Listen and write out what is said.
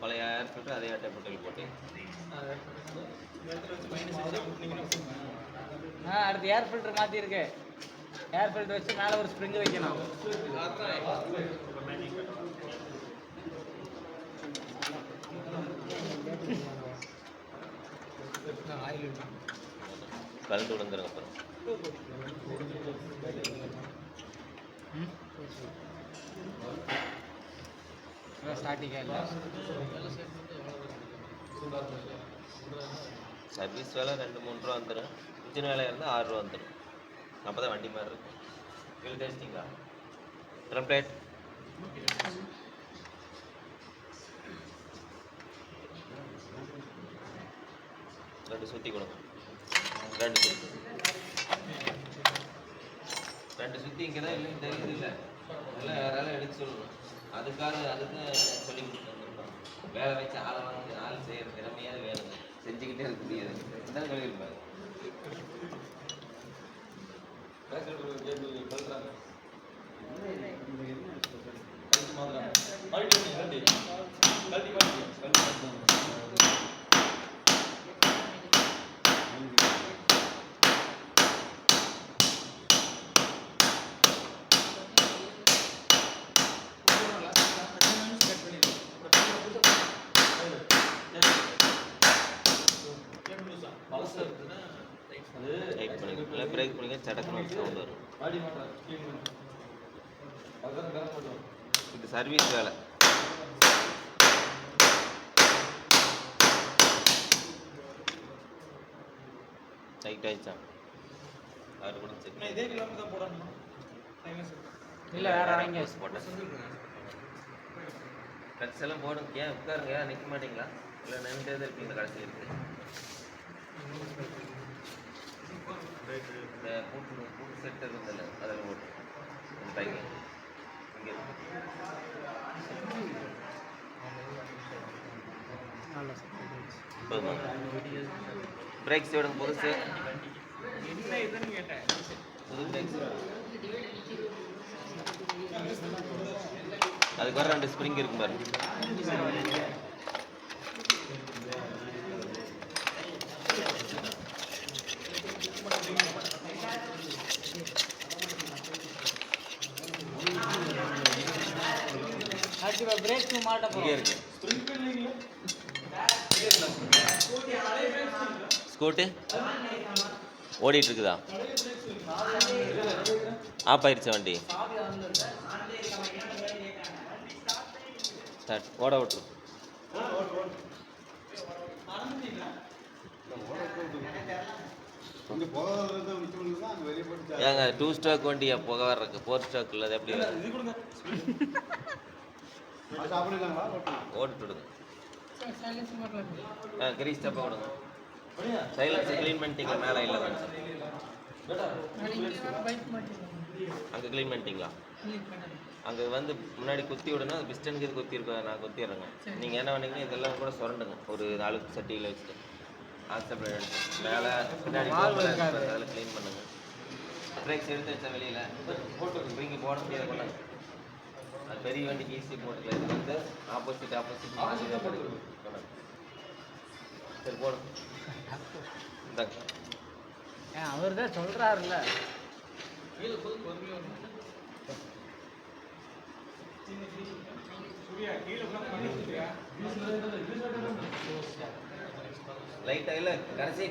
பழைய air filter அதே அட்டை பொட்டியில் போட்டு அடுத்து ஏர் ஃபில்டர் மாற்றிருக்கு. ஏர் ஃபில்டர் வச்சு மேலே ஒரு ஸ்ப்ரிங் வைக்கணும். கரண்ட் விழுந்துருங்க அப்புறம். சர்வீஸ் வேலை 2-3 ரூபா வந்துடும். இன்ஜின் வேலையாக இருந்தால் 6 ரூபா வந்துடும். அப்போ தான் வண்டி மாதிரி இருக்கும். ஃபில் டேஸ்டிங்களா ட்ரம் பிளேட் ரெண்டு சுற்றி கொடுங்க. ரெண்டு சுற்றி இங்கே தான் இல்லைன்னு தெரியுது. இல்லை எல்லாம் யாராலும் எடுத்து சொல்லணும். அதுக்கு சொல்லி கொடுத்துருக்கோம். வேலை வச்சு ஆளை வாங்கி ஆள் செய்கிற திறமையாக வேணும். செஞ்சுக்கிட்டே இருக்க முடியாது. இருந்தாலும் சொல்லியிருப்பாரு. பிரேக் பண்ணிங்க சடக்குன்னு சவுண்ட் வரும். இது சர்வீஸ் வேலை. டைட் ஆயிடுச்சா? அது கூட செக் பண்ணி இதே கிலோமீட்டர் தான் போடணும். இல்லை வேற வாங்கி போட்டேன். கட்ஸ் எல்லாம் போடுங்க. ஏன் உட்காருங்க, ஏன் நிற்க மாட்டீங்களா? இல்லை நின்றுட்டே தான் இருப்பீங்க. கடைசி இருக்குது இந்த கூட்டு செட் இருந்ததில்ல, அதில் போட்டு பைக்கு இங்கே பிரேக்ஸ் விடுங்க. புதுசு புது பிரேக்ஸ். அதுக்கு வர 2 ஸ்ப்ரிங் இருக்கும் பாருங்க. பிரேக் மாட்ட இங்கே இருக்கு. ஸ்கூட்டு ஓடிட்டு இருக்குதா? ஆஃப் ஆயிடுச்சு வண்டி. ஸ்டார்ட். ஓட விட்டுரு. ஏங்க 2 ஸ்ட்ரோக் வண்டி புகை வர்றதுக்கு 4 ஸ்ட்ரோக் இல்லை. அது எப்படி ஓட்டு விடுங்க. கிரீஸ் தப்பா விடுங்க. சைலன்ஸ் க்ளீன் பண்ணிட்டீங்களா? மேலே இல்லை தானே? அங்கே க்ளீன் பண்ணிட்டீங்களா? அங்கே வந்து முன்னாடி குத்தி விடணும். அது பிஸ்டனுக்கு இது குத்தி இருக்கா? நான் குத்திடுறேங்க. நீங்கள் என்ன பண்ணீங்கன்னா இதெல்லாம் கூட சுரண்டுங்க. ஒரு 4 சட்டியில் வச்சுட்டு ஆக்சப்ட் எடுத்து மேலே பின்னாடி அதில் க்ளீன் பண்ணுங்க. பிரேக்ஸ் எடுத்து வச்சா வெளியில் போட்டு இங்கே போட முடியாது. கொண்டாங்க. அது பெரிய வண்டிக்கு ஈஸி போட்டுக்கலாம். இது வந்து ஆப்போசிட் போட்டு. சரி போடும். அவர் தான் சொல்றாருல்ல. லைட்டாக இல்லை கடைசி